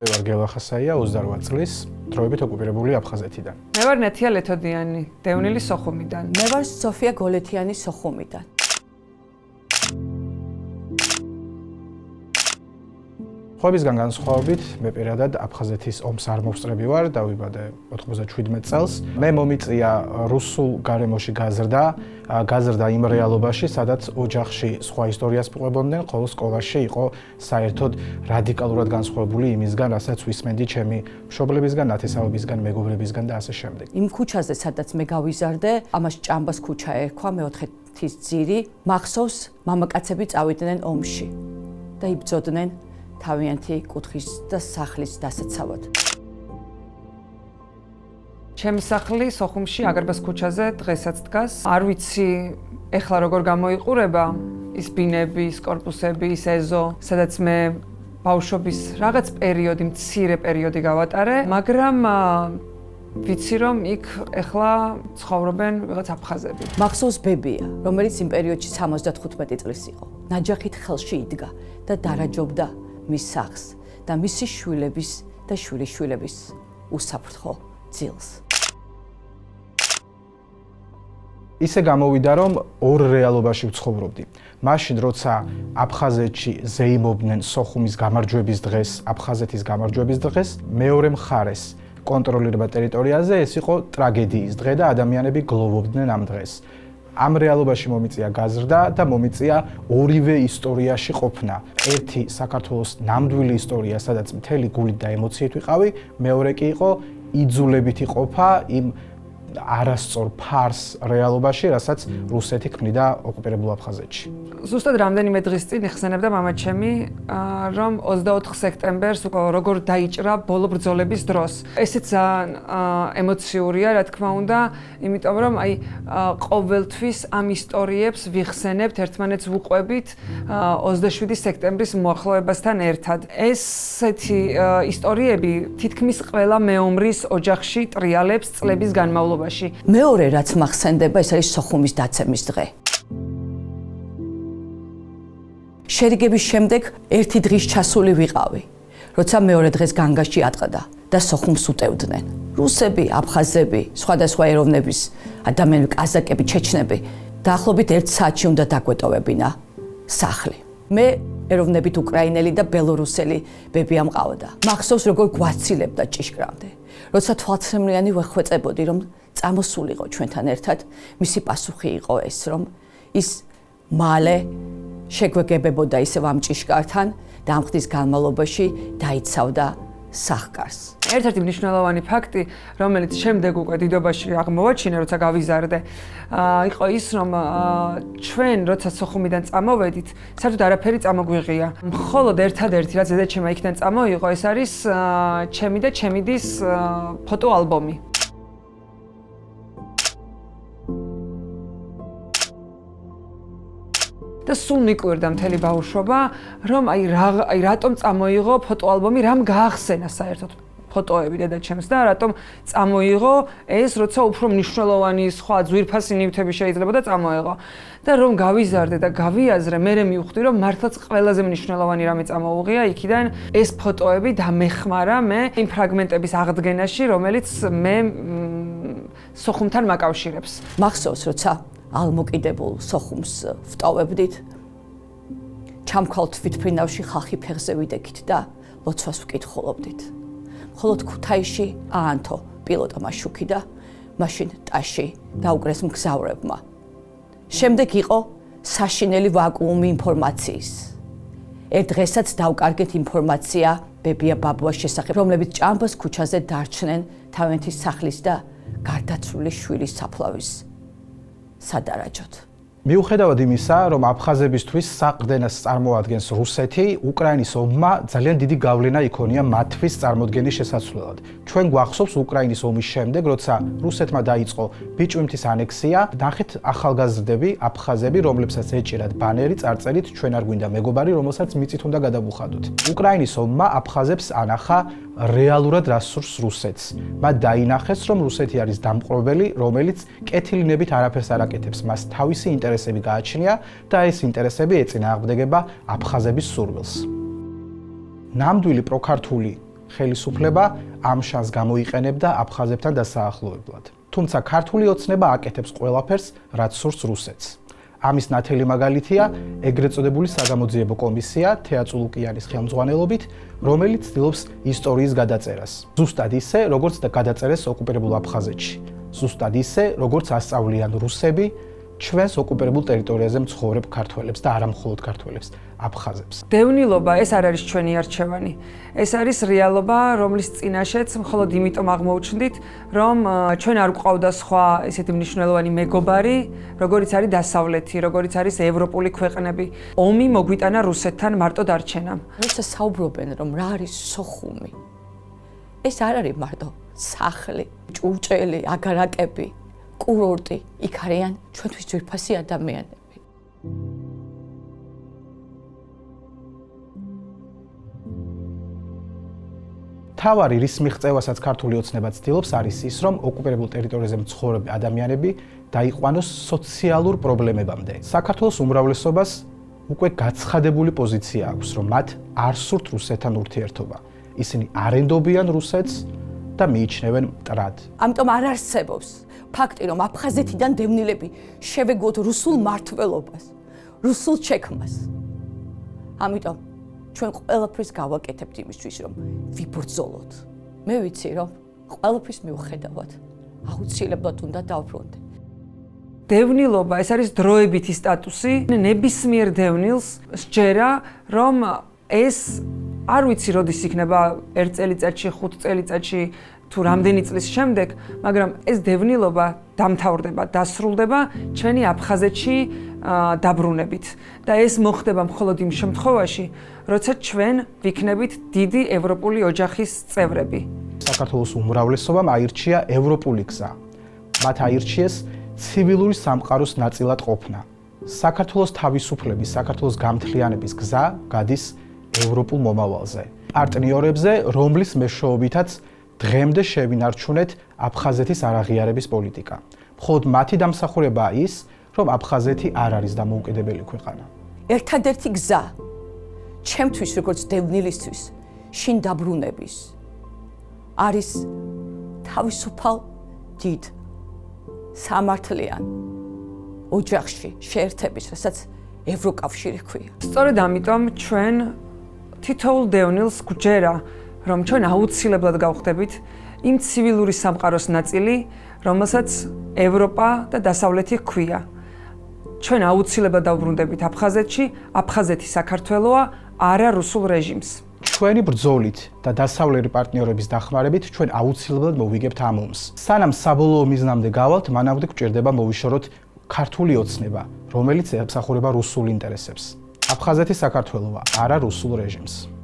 ვარ გელა ხასაია, 28 წლის, დროებით ოკუპირებული აფხაზეთიდან. მე ვარ ნათია ლეთოდიანი, დევნილი სოხუმიდან. მე ვარ სოფია გოლეთიანი სოხუმიდან. ხოებისგან განსხვავებით, მე პირადად აფხაზეთის ომს არ მოვსწრები ვარ, დავიბადე 97 წელს. მე მომიწია რუსულ გარემოში გაზრდა იმ რეალობაში, სადაც ოჯახში სხვა ისტორიას ყვებოდნენ, ხოლო სკოლაში იყო საერთოდ რადიკალურად განსხვავებული იმისგან, რასაც ვისმენდი ჩემი მშობლებისგან, ნათესავებისგან, მეგობრებისგან და ასე შემდეგ. იმ ქუჩაზე, სადაც მე გავიზარდე, ამას ჭამბას ქუჩა ერქვა, მეოთხე თვის ძირი, მახსოვს, მამაკაცები წავიდნენ ომში და იბრძოდნენ თავიანთი კუთხის და სახლის დასაცავად. ჩემი სახლი სოხუმში აგარბას ქუჩაზე დღესაც დგას. არ ვიცი ეხლა როგორ გამოიყურება ის ბინები, ის კორპუსები, ის ეზო, სადაც მე ბავშვობის რაღაც პერიოდი, მცირე პერიოდი გავატარე, მაგრამ ვიცი რომ იქ ეხლა ცხოვრობენ ვიღაც აფხაზები. მახსოვს ბებია, რომელიც იმ პერიოდში 75 წლის იყო. ნაჯახით ხელში იდგა და დარაჯობდა მის სახლს და მისი შვილების და შვილიშვილების უსაფრთხო ძილს. ისე გამოვიდა, რომ ორ რეალობაში ვცხოვრობდი. მაშინ, როცა აფხაზეთში ზეიმობდნენ სოხუმის გამარჯვების დღეს, აფხაზეთის გამარჯვების დღეს, მეორე მხარეს კონტროლირება ტერიტორიაზე ეს იყო ტრაგედიის დღე და ადამიანები გლოვობდნენ ამ დღეს. ამ რეალობაში მომიწია გაზრდა და მომიწია ორივე ისტორიაში ყოფნა. ერთი საქართველოს ნამდვილი ისტორია, სადაც მთელი გულით და ემოციით ვიყავი, მეორე კი იყო იძულებითი ყოფა იმ არასწორ ფარს რეალობაში, რასაც რუსეთი ქმნიდა ოკუპირებულ აფხაზეთში. ზუსტად რამდენიმე დღის წინ იხსენებდა მამაჩემი, რომ 24 სექტემბერს როგორ დაიჭრა ბოლო ბრძოლების დროს. ესეც ძალიან ემოციურია, რა თქმა უნდა, იმიტომ რომ ყოველთვის ამ ისტორიებს ვიხსენებთ, ერთმანეთს ვუყვებით 27 სექტემბრის მოახლოებასთან ერთად. ესეთი ისტორიები თითქმის ყველა მეომრის ოჯახში ტრიალებს წლების განმავლობაში. მეორე რაც მახსენდება, ეს არის სოხუმის დაცემის დღე. შერიგების შემდეგ ერთი დღის ჩასული ვიყავი, როცა მეორე დღეს განგაში ატყდა და სოხუმს უტევდნენ. რუსები, აფხაზები, სხვადასხვა ეროვნების ადამიანები, კაზაკები, ჩეჩნები დაახლოებით 1 საათში უნდა დაგვეტოვებინა სახლი. მე ეროვნებით უკრაინელი და ბელორუსელი ბებია მყავდა. მახსოვს როგორ გვაცილებდა ჭიშკრამდე. როცა თვალცრემლიანი ვეხვეწებოდი, რომ წამოსულიყო ჩვენთან ერთად, მისი პასუხი იყო ეს, რომ ის მალე შეგვეგებებოდა ისევ ამ ჭიშკართან და ამ ხნის განმავლობაში დაიცავდა სახკარს. ერთ-ერთი მნიშვნელოვანი ფაქტი, რომელიც შემდეგ უკვე დიდობაში აღმოვაჩინე, როცა გავიზარდე, იყო ის, რომ ჩვენ როცა სოხუმიდან წამოვედით, საერთოდ არაფერი წამოგვიღია. მხოლოდ ერთადერთი, რაც დედაჩემმა იქიდან წამოიღო, ეს არის ჩემი და ჩემი დის ფოტოალბომი. და სულ მიკვირდა მთელი ბავშვობა, რომ რატომ წამოიღო ფოტოალბომი, რამ გაახსენა საერთოდ ფოტოები დედაჩემს და რატომ წამოიღო ეს, როცა უფრო მნიშვნელოვანი სხვა ძვირფასი ნივთები შეიძლება და წამოიღო. და რომ გავიზარდე და გავიაზრე, მე მივხვდი, რომ მართლაც ყველაზე მნიშვნელოვანი რამე წამოუღია იქიდან ეს ფოტოები დამეხმარა მე იმ ფრაგმენტების აღდგენაში, რომელიც მე სოხუმთან მაკავშირებს. მახსოვს, როცა ალმოკიდებულ სოხუმს ვტოვებდით, ჩამქვალ თვითფრინავში ხალხი ფეხზე ვიდექით და ლოცვას ვკითხულობდით. მხოლოდ ქუთაისში აანთო პილოტმა შუქი და მაშინ ტაში დაუკრეს მგზავრებმა. შემდეგ იყო საშინელი ვაკუუმი ინფორმაციის. ერთ დღესაც დავკარგეთ ინფორმაცია ბებია ბაბუას შესახებ, რომლებიც ჭამბას ქუჩაზე დარჩნენ თავიანთი სახლის და გარდაცვლილი შვილის საფლავის სადარაჯოდ. მიუხედავად იმისა, რომ აფხაზებისთვის საყრდენას წარმოადგენს რუსეთი, უკრაინის ომმა ძალიან დიდი გავლენა იქონია მათთვის წარმოდგენის შესაცვლელად. ჩვენ გვახსოვს უკრაინის ომის შემდეგ, როცა რუსეთმა დაიწყო ბიჭვინთის ანექსია, ნახეთ ახალგაზრდები, აფხაზები, რომლებსაც ეჭირათ ბანერი წარწერით ჩვენ არ გვინდა მეგობარი, რომელსაც მიწით უნდა გადავუხადოთ. უკრაინის ომმა აფხაზებს ანახა რეალურად რასურს რუსეთს. მათ დაინახეს, რომ რუსეთი არის დამპყრობელი, რომელიც კეთილინებით არაფერს არ აკეთებს, მას თავისი ინტერესები გააჩნია და ეს ინტერესები ეწინააღმდეგება აფხაზების სურვილს. ნამდვილი პროქართული ხელისუფლება ამ შანსს გამოიყენებდა აფხაზებთან დასაახლოებლად. თუმცა ქართული ოცნება აკეთებს ყველაფერს, რაც სურს რუსეთს. ამის ნათელი მაგალითია ეგრეთ წოდებული საგამოძიებო კომისია თეაწულუკიანის ხელმძღვანელობით, რომელიც ცდილობს ისტორიის გადაწერას. ზუსტად ისე, როგორც გადაწერეს ოკუპირებულ აფხაზეთში. ზუსტად ისე, როგორც ასწავლიან რუსები ჩვენს ოკუპირებულ ტერიტორიაზე მცხოვრებ ქართველებს და არა მხოლოდ ქართველებს, აფხაზებს. დევნილობა ეს არ არის ჩვენი არჩევანი. ეს არის რეალობა, რომლის წინაშეც მხოლოდ იმიტომ აღმოუჩნდით, რომ ჩვენ არ გვყავდა სხვა ესეთი მნიშვნელოვანი მეგობარი, როგორიც არის დასავლეთი, როგორიც არის ევროპული ქვეყნები. ომი მოგვიტანა რუსეთთან მარტო დარჩენამ. როცა საუბრობენ, რომ რა არის სოხუმი, ეს არ არის მარტო სახლი, ჭურჭელი, აგარაკები, კურორტი, იქ არიან ჩვენთვის ძვირფასი ადამიანები. თავარი რის მიღწევასაც ქართული ოცნება ცდილობს არის ის, რომ ოკუპირებულ ტერიტორიაზე მცხოვრები ადამიანები დაიყვანოს სოციალურ პრობლემებამდე. საქართველოს უმრავლესობას უკვე გაცხადებული პოზიცია აქვს, რომ მათ არ სურთ რუსეთთან ურთიერთობა. ისინი არენდობიან რუსეთს და მიიჩნევენ მტრად. ამიტომ არ არსებობს ფაქტი, რომ აფხაზეთიდან დევნილები შევეგოთ რუსულ მართლობას, რუსულ ჩექმას. ამიტომ ჩვენ ყველაფერს გავაკეთებთ იმისთვის, რომ ვიბრძოლოთ. მე ვიცი, რომ ყველაფრის მიუხედავად აუცილებლად უნდა დავბრუნდე. დევნილობა ეს არის დროებითი სტატუსი. ნებისმიერ დევნილს სჯერა, რომ ეს არ ვიცი როდის იქნება 1 წელიწადში, 5 წელიწადში თუ რამდენი წლის შემდეგ, მაგრამ ეს დევნილობა დამთავრდება, დასრულდება ჩვენი აფხაზეთში დაბრუნებით. და ეს მოხდება მხოლოდ იმ შემთხვევაში, როცა ჩვენ ვიქნებით დიდი ევროპული ოჯახის წევრები. საქართველოს უმრავლესობამ აირჩია ევროპული გზა. მათ აირჩიეს ცივილური სამყაროს ნაწილად ყოფნა. საქართველოს თავისუფლების, საქართველოს გამთლიანების გზა გადის ევროპულ მომავალზე. პარტნიორებზე, რომლის მეშვეობითაც დღემდე შევინარჩუნეთ აფხაზეთის არაღიარების პოლიტიკა. მხოლოდ მათი დამსახურებაა ის, რომ აფხაზეთი არ არის დამოუკიდებელი ქვეყანა. ერთადერთი გზა ჩემთვის როგორც დევნილისთვის შინ დაბრუნების არის თავისუფალ დიდ სამართლიან ოჯახში შეერთების, რასაც ევროკავშირი ჰქვია. სწორედ ამიტომ ჩვენ თითოეულ დევნილს გვჯერა, რომ ჩვენ აუცილებლად გავხდებით იმ ცივილური სამყაროს ნაწილი, რომელსაც ევროპა და დასავლეთი ჰქვია. ჩვენ აუცილებლად დავბრუნდებით აფხაზეთში, აფხაზეთი საქართველოა, არა რუსულ რეჟიმს. ჩვენი ბრძოლით და დასავლელი პარტნიორების დახმარებით ჩვენ აუცილებლად მოვიგებთ ამ ომს. სანამ საბოლოო მიზნამდე გავალთ, მანამდე გვჭირდება მოვიშოროთ ქართული ოცნება, რომელიც ემსახურება რუსულ ინტერესებს. აფხაზეთი საქართველოა, არა რუსულ რეჟიმს.